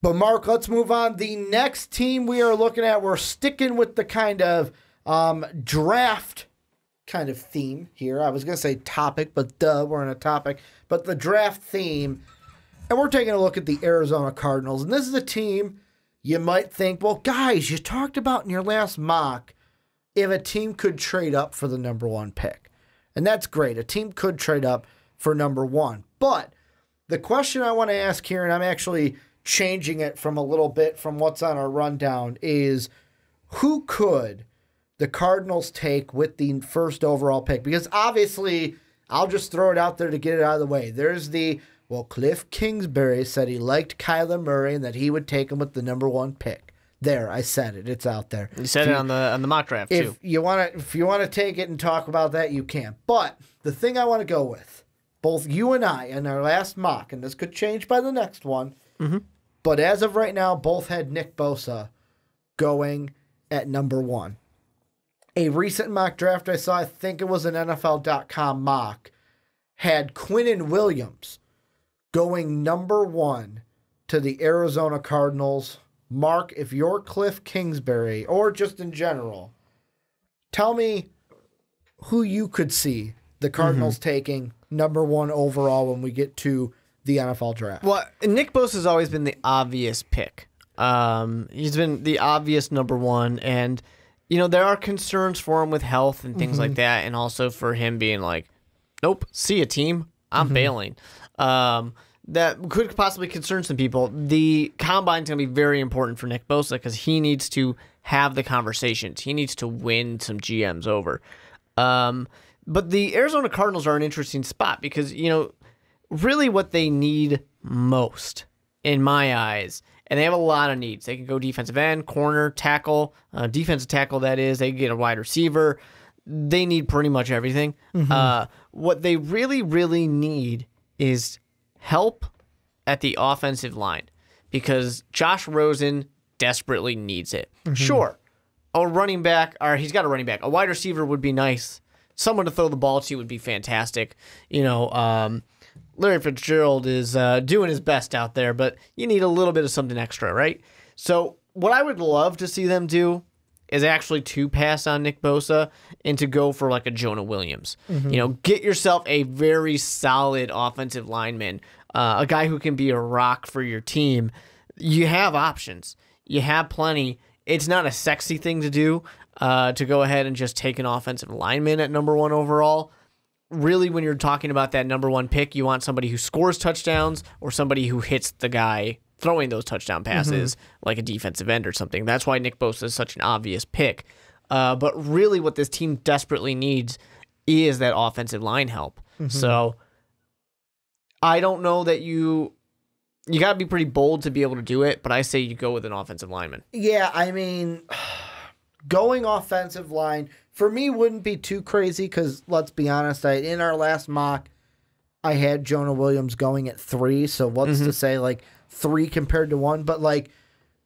But Mark, let's move on. The next team we are looking at, we're sticking with the kind of draft kind of theme here. I was going to say topic, but we're in a topic. But the draft theme, and we're taking a look at the Arizona Cardinals. And this is a team you might think, well, guys, you talked about in your last mock if a team could trade up for the number one pick. And that's great. A team could trade up for number one. But the question I want to ask here, and I'm actually changing it from a little bit from what's on our rundown, is who could the Cardinals take with the first overall pick? Because obviously, I'll just throw it out there to get it out of the way. There's Cliff Kingsbury said he liked Kyler Murray and that he would take him with the number one pick. There, I said it. It's out there. You said it on the mock draft, too. If you want to take it and talk about that, you can. But the thing I want to go with, both you and I in our last mock, and this could change by the next one, but as of right now, both had Nick Bosa going at number one. A recent mock draft I saw, I think it was an NFL.com mock, had Quinnen Williams going number one to the Arizona Cardinals. Mark, if you're Cliff Kingsbury, or just in general, tell me who you could see the Cardinals taking number one overall when we get to the NFL draft. Well, Nick Bosa has always been the obvious pick. He's been the obvious number one, and there are concerns for him with health and things like that, and also for him being like, nope, see ya, team, I'm bailing. That could possibly concern some people. The combine's going to be very important for Nick Bosa because he needs to have the conversations. He needs to win some GMs over. But the Arizona Cardinals are an interesting spot because, really what they need most, in my eyes, and they have a lot of needs. They can go defensive end, corner, tackle, defensive tackle, that is. They can get a wide receiver. They need pretty much everything. What they really, really need is help at the offensive line because Josh Rosen desperately needs it. Sure, a running back, or he's got a running back. A wide receiver would be nice. Someone to throw the ball to would be fantastic. Larry Fitzgerald is doing his best out there, but you need a little bit of something extra, right? So what I would love to see them do is actually to pass on Nick Bosa and to go for like a Jonah Williams. Get yourself a very solid offensive lineman, a guy who can be a rock for your team. You have options. You have plenty. It's not a sexy thing to do to go ahead and just take an offensive lineman at number one overall. Really, when you're talking about that number one pick, you want somebody who scores touchdowns or somebody who hits the guy throwing those touchdown passes, like a defensive end or something. That's why Nick Bosa is such an obvious pick. But really what this team desperately needs is that offensive line help. So I don't know that you got to be pretty bold to be able to do it, but I say you go with an offensive lineman. Yeah, I mean, going offensive line, for me, wouldn't be too crazy because, let's be honest, in our last mock, I had Jonah Williams going at 3, so what's to say, 3 compared to 1? But,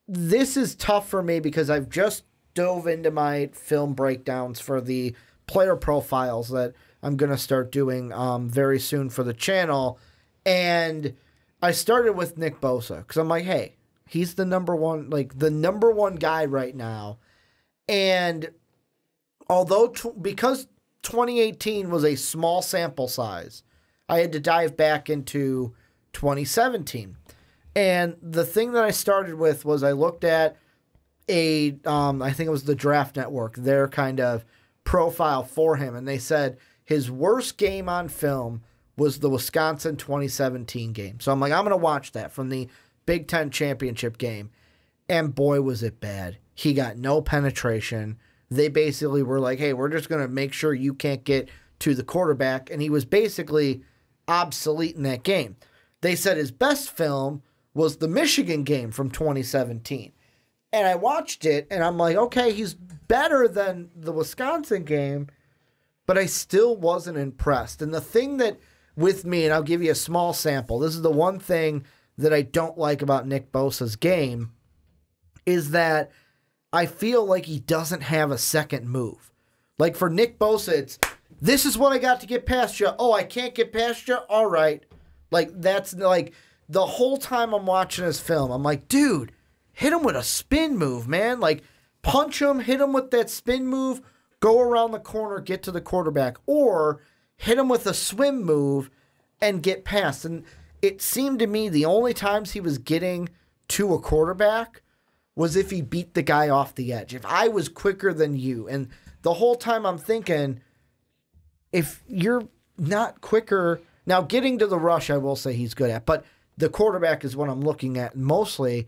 this is tough for me because I've just dove into my film breakdowns for the player profiles that I'm going to start doing very soon for the channel, and I started with Nick Bosa because I'm like, hey, he's the number one, the number one guy right now, and although because 2018 was a small sample size, I had to dive back into 2017. And the thing that I started with was I looked at I think it was the Draft Network, their kind of profile for him. And they said his worst game on film was the Wisconsin 2017 game. So I'm like, I'm going to watch that from the Big Ten championship game. And boy, was it bad. He got no penetration. They basically were like, hey, we're just going to make sure you can't get to the quarterback. And he was basically obsolete in that game. They said his best film was the Michigan game from 2017. And I watched it, and I'm like, okay, he's better than the Wisconsin game, but I still wasn't impressed. And the thing that, with me, and I'll give you a small sample, this is the one thing that I don't like about Nick Bosa's game, is that I feel like he doesn't have a second move. Like for Nick Bosa, it's, this is what I got to get past you. Oh, I can't get past you? All right. That's the whole time I'm watching his film, I'm like, dude, hit him with a spin move, man. Like, punch him, hit him with that spin move, go around the corner, get to the quarterback, or hit him with a swim move and get past. And it seemed to me the only times he was getting to a quarterback was if he beat the guy off the edge. If I was quicker than you. And the whole time I'm thinking, if you're not quicker, now getting to the rush, I will say he's good at, but the quarterback is what I'm looking at mostly.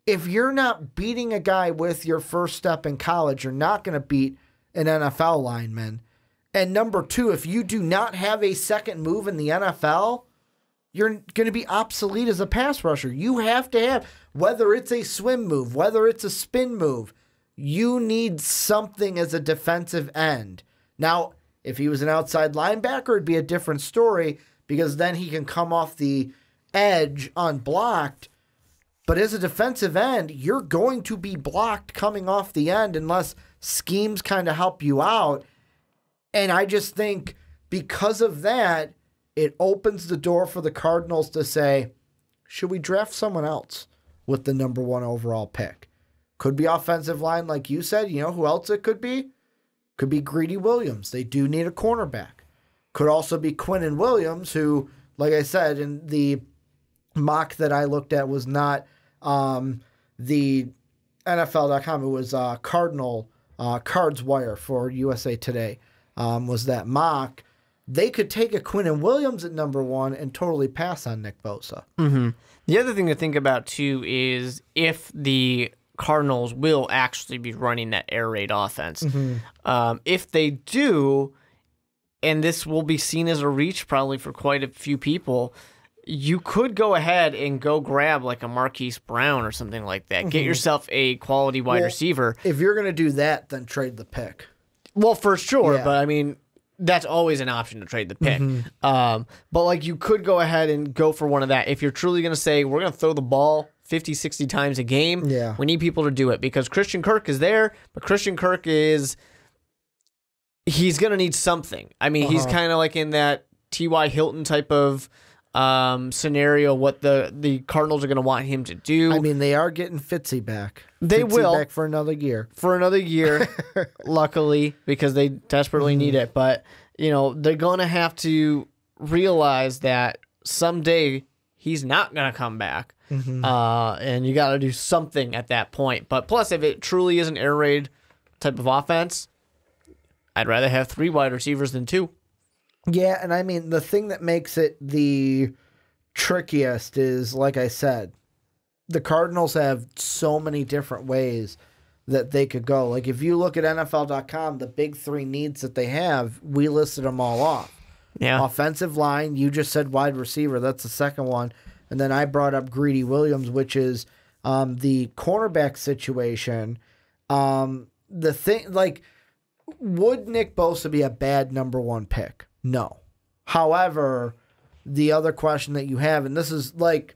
If you're not beating a guy with your first step in college, you're not going to beat an NFL lineman. And number two, if you do not have a second move in the NFL, you're going to be obsolete as a pass rusher. You have to have, whether it's a swim move, whether it's a spin move, you need something as a defensive end. Now, if he was an outside linebacker, it'd be a different story because then he can come off the edge unblocked. But as a defensive end, you're going to be blocked coming off the end unless schemes kind of help you out. And I just think because of that, it opens the door for the Cardinals to say, should we draft someone else with the number 1 overall pick? Could be offensive line, like you said. You know who else it could be? Could be Greedy Williams. They do need a cornerback. Could also be Quinnen Williams, who, like I said, in the mock that I looked at was not the NFL.com. It was Cards Wire for USA Today was that mock. They could take a Quinnen Williams at number 1 and totally pass on Nick Bosa. Mm-hmm. The other thing to think about, too, is if the Cardinals will actually be running that air raid offense. Mm-hmm. If they do, and this will be seen as a reach probably for quite a few people, you could go ahead and go grab like a Marquise Brown or something like that. Mm-hmm. Get yourself a quality wide receiver. If you're going to do that, then trade the pick. Well, for sure, but I mean, that's always an option to trade the pick. Mm-hmm. But like you could go ahead and go for one of that. If you're truly going to say, we're going to throw the ball 50, 60 times a game, we need people to do it because Christian Kirk is there, but Christian Kirk he's going to need something. I mean, he's kind of like in that T.Y. Hilton type of scenario, what the Cardinals are going to want him to do. I mean, they are getting Fitzy back. They will. Back for another year. Luckily, because they desperately need it. But, you know, they're going to have to realize that someday he's not going to come back. Mm-hmm. And you got to do something at that point. But plus, if it truly is an air raid type of offense, I'd rather have 3 wide receivers than 2. Yeah, and I mean, the thing that makes it the trickiest is, like I said, the Cardinals have so many different ways that they could go. Like, if you look at NFL.com, the big 3 needs that they have, we listed them all off. Yeah. Offensive line, you just said wide receiver. That's the second one. And then I brought up Greedy Williams, which is the cornerback situation. The thing, like, would Nick Bosa be a bad number 1 pick? No. However, the other question that you have, and this is like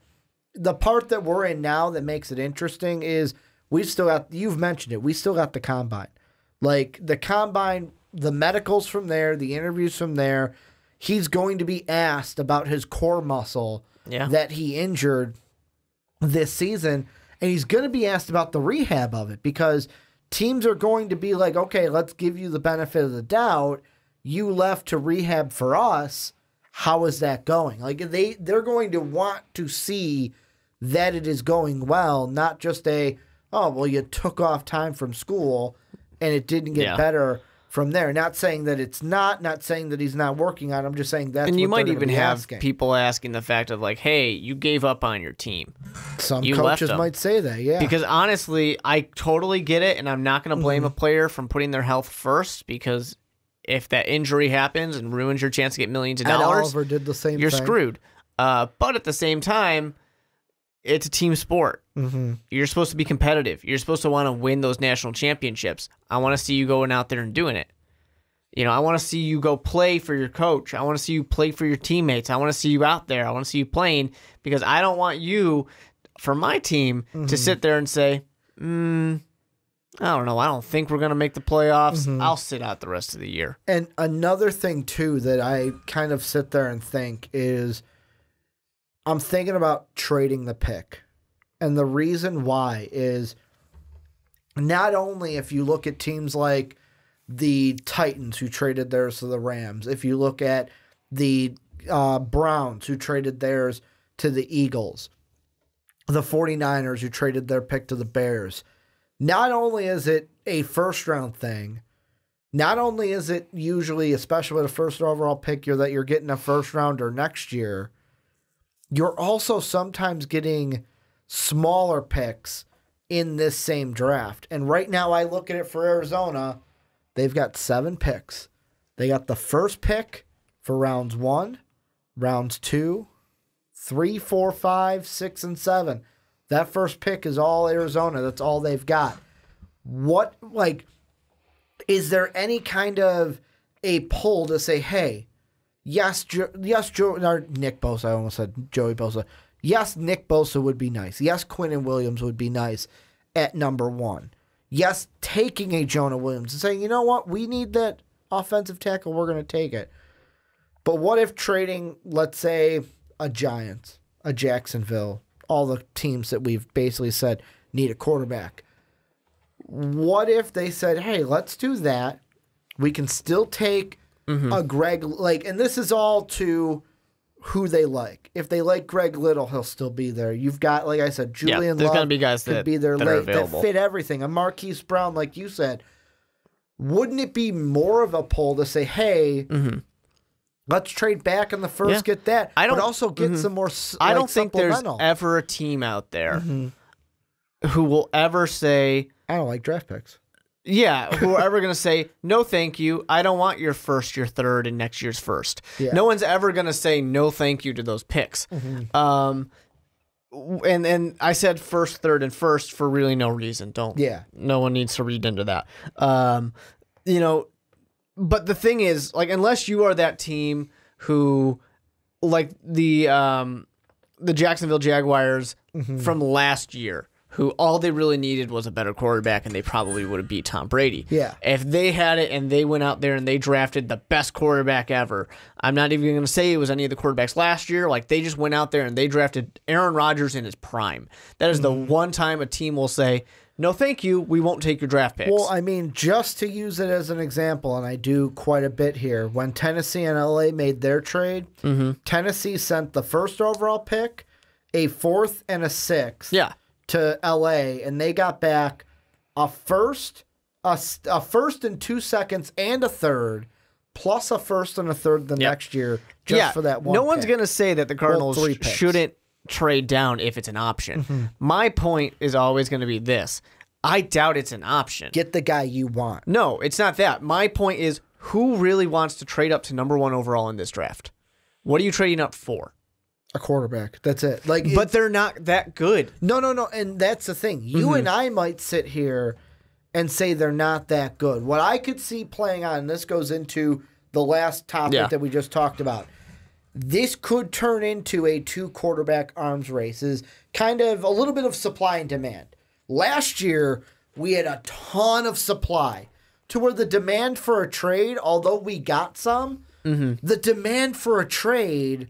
the part that we're in now that makes it interesting, is we've still got, you've mentioned it, we still got the combine. Like the combine, the medicals from there, the interviews from there, he's going to be asked about his core muscle that he injured this season, and he's going to be asked about the rehab of it because teams are going to be like, okay, let's give you the benefit of the doubt. You left to rehab for us. How is that going? Like they're going to want to see that it is going well, not just you took off time from school and it didn't get better from there. Not saying that it's not saying that he's not working on it. I'm just saying that's and you what might even have people asking the fact of like, hey, you gave up on your team. Some coaches might say that, yeah. Because honestly, I totally get it, and I'm not going to blame a player from putting their health first because if that injury happens and ruins your chance to get millions of dollars, Oliver did the same you're thing. Screwed. But at the same time, it's a team sport. Mm-hmm. You're supposed to be competitive. You're supposed to want to win those national championships. I want to see you going out there and doing it. You know, I want to see you go play for your coach. I want to see you play for your teammates. I want to see you out there. I want to see you playing because I don't want you, for my team, to sit there and say, I don't know. I don't think we're going to make the playoffs. I'll sit out the rest of the year. And another thing, too, that I kind of sit there and think is I'm thinking about trading the pick. And the reason why is not only if you look at teams like the Titans who traded theirs to the Rams, if you look at the Browns who traded theirs to the Eagles, the 49ers who traded their pick to the Bears, not only is it a first-round thing, not only is it usually, especially with a first overall pick, that you're getting a first-rounder next year, you're also sometimes getting smaller picks in this same draft. And right now I look at it for Arizona, they've got 7 picks. They got the first pick for rounds 1, rounds 2, 3, 4, 5, 6, and 7. That first pick is all Arizona. That's all they've got. What, like, is there any kind of a pull to say, hey, yes, Nick Bosa, I almost said Joey Bosa. Yes, Nick Bosa would be nice. Yes, Quinnen Williams would be nice at number 1. Yes, taking a Jonah Williams and saying, you know what, we need that offensive tackle, we're going to take it. But what if trading, let's say, a Giants, a Jacksonville, all the teams that we've basically said need a quarterback? What if they said, hey, let's do that. We can still take a Greg, and this is all to who they like. If they like Greg Little, he'll still be there. You've got, like I said, Julian there's Love going to be guys could that, be there that late, are available. that fit everything. A Marquise Brown, like you said. Wouldn't it be more of a pull to say, hey, let's trade back in the first, get that, but also get some more I don't think there's ever a team out there who will ever say, I don't like draft picks. Yeah, who are ever going to say, no, thank you. I don't want your first, your third, and next year's first. Yeah. No one's ever going to say no, thank you to those picks. And I said first, third, and first for really no reason. No one needs to read into that. You know, but the thing is, like, unless you are that team who, like the Jacksonville Jaguars from last year, who all they really needed was a better quarterback, and they probably would have beat Tom Brady. Yeah. If they had it and they went out there and they drafted the best quarterback ever, I'm not even going to say it was any of the quarterbacks last year. Like, they just went out there and they drafted Aaron Rodgers in his prime. That is the one time a team will say, no, thank you, we won't take your draft picks. Well, I mean, just to use it as an example, and I do quite a bit here, when Tennessee and LA made their trade, Tennessee sent the first overall pick, a 4th, and a 6th. To LA, and they got back a first and 2 seconds and a third, plus a first and a third the next year, just for that one. No one's going to say that the Cardinals shouldn't trade down if it's an option. My point is always going to be this. I doubt it's an option. Get the guy you want. No, it's not that. My point is, who really wants to trade up to number 1 overall in this draft? What are you trading up for? A quarterback. That's it. But they're not that good. No. And that's the thing. You and I might sit here and say they're not that good. What I could see playing on, and this goes into the last topic that we just talked about, this could turn into a 2-quarterback arms race. Is kind of a little bit of supply and demand. Last year, we had a ton of supply to where the demand for a trade, although we got some, the demand for a trade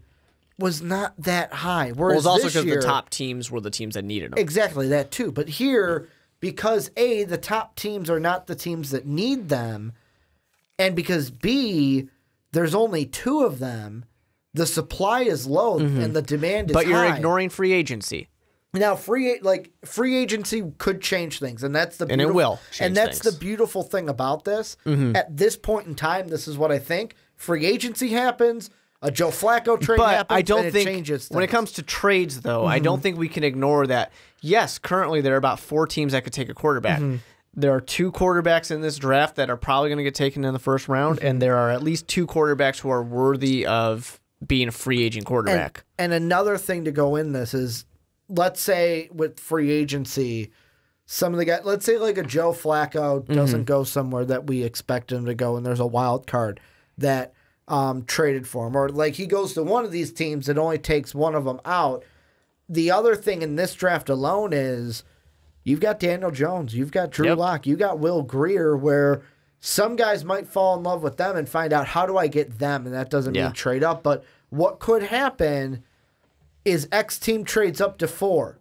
was not that high. Whereas it was also because the top teams were the teams that needed them. Exactly, that too. But here, because A, the top teams are not the teams that need them, and because B, there's only 2 of them, the supply is low and the demand is high. But you're ignoring free agency. Now, free agency could change things, and that's the and it will change and that's things. the beautiful thing about this. At this point in time, this is what I think: free agency happens. A Joe Flacco trade happens, I don't and think, it changes things. When it comes to trades, though, I don't think we can ignore that. Yes, currently there are about 4 teams that could take a quarterback. There are 2 quarterbacks in this draft that are probably going to get taken in the first round, and there are at least 2 quarterbacks who are worthy of being a free agent quarterback. And another thing to go in this is, let's say with free agency, some of the guys, let's say like a Joe Flacco doesn't go somewhere that we expect him to go, and there's a wild card that traded for him, or like he goes to one of these teams that only takes one of them out. The other thing in this draft alone is you've got Daniel Jones, you've got Drew Lock, you got Will Grier, where some guys might fall in love with them and find out, how do I get them? And that doesn't mean trade up, but what could happen is X team trades up to 4,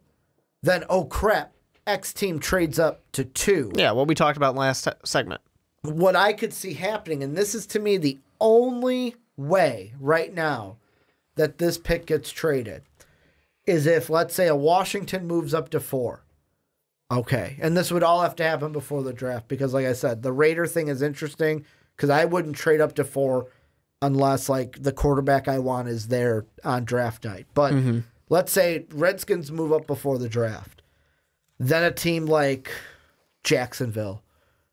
then, oh crap, X team trades up to 2. Yeah, what we talked about last segment. What I could see happening, and this is to me the only way right now that this pick gets traded, is if, let's say, a Washington moves up to 4. Okay. And this would all have to happen before the draft because, like I said, the Raider thing is interesting because I wouldn't trade up to 4 unless, like, the quarterback I want is there on draft night. But let's say Redskins move up before the draft. Then a team like Jacksonville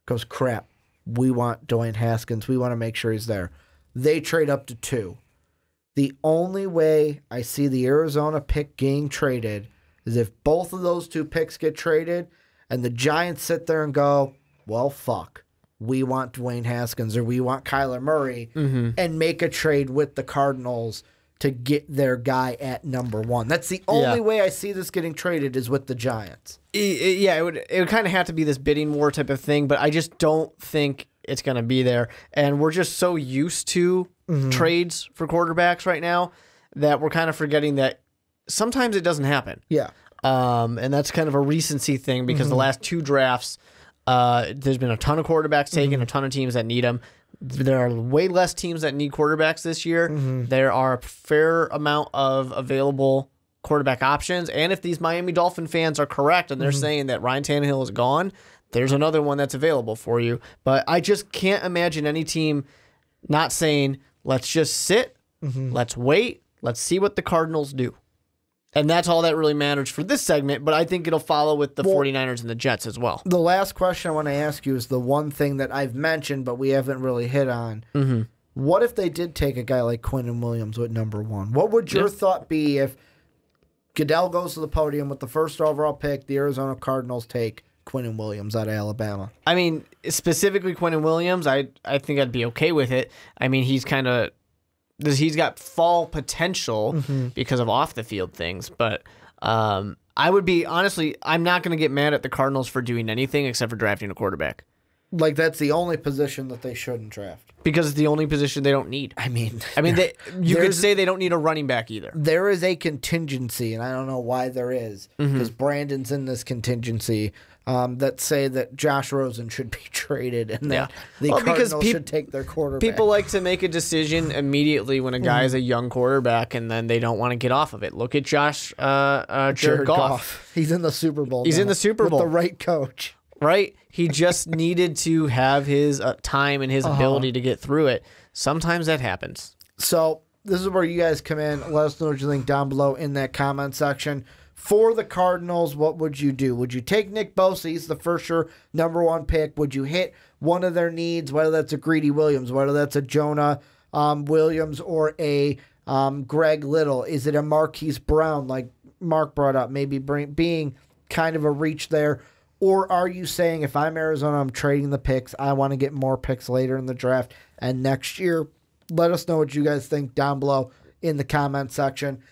goes, crap, we want Dwayne Haskins. We want to make sure he's there. They trade up to 2. The only way I see the Arizona pick getting traded is if both of those 2 picks get traded and the Giants sit there and go, well, fuck. We want Dwayne Haskins or we want Kyler Murray and make a trade with the Cardinals to get their guy at number 1. That's the only way I see this getting traded is with the Giants. Yeah, it would kind of have to be this bidding war type of thing, but I just don't think it's going to be there. And we're just so used to trades for quarterbacks right now that we're kind of forgetting that sometimes it doesn't happen. Yeah. And that's kind of a recency thing because the last 2 drafts, there's been a ton of quarterbacks taken, a ton of teams that need them. There are way less teams that need quarterbacks this year. There are a fair amount of available quarterback options. And if these Miami Dolphin fans are correct and they're saying that Ryan Tannehill is gone, there's another one that's available for you. But I just can't imagine any team not saying, let's just sit, let's wait, let's see what the Cardinals do. And that's all that really matters for this segment, but I think it'll follow with the 49ers and the Jets as well. The last question I want to ask you is the one thing that I've mentioned, but we haven't really hit on. What if they did take a guy like Quinnen Williams with number 1? What would your thought be if Goodell goes to the podium with the first overall pick, the Arizona Cardinals take Quinnen Williams out of Alabama? I mean, specifically Quinnen Williams, I think I'd be okay with it. I mean, he's got fall potential because of off the field things, but I would be honestly, I'm not going to get mad at the Cardinals for doing anything except for drafting a quarterback. Like that's the only position that they shouldn't draft because it's the only position they don't need. I mean, you could say they don't need a running back either. There is a contingency, and I don't know why there is because Brandon's in this contingency. That say that Josh Rosen should be traded and that the Cardinals should take their quarterback. People like to make a decision immediately when a guy is a young quarterback and then they don't want to get off of it. Look at Jared Goff. He's in the Super Bowl. He's in the Super Bowl with the right coach. Right? He just needed to have his time and his ability to get through it. Sometimes that happens. So this is where you guys come in. Let us know what you think down below in that comment section. For the Cardinals, what would you do? Would you take Nick Bosa? He's the first sure number 1 pick. Would you hit one of their needs, whether that's a Greedy Williams, whether that's a Jonah Williams, or a Greg Little? Is it a Marquise Brown, like Mark brought up, maybe being kind of a reach there? Or are you saying, if I'm Arizona, I'm trading the picks, I want to get more picks later in the draft and next year? Let us know what you guys think down below in the comment section.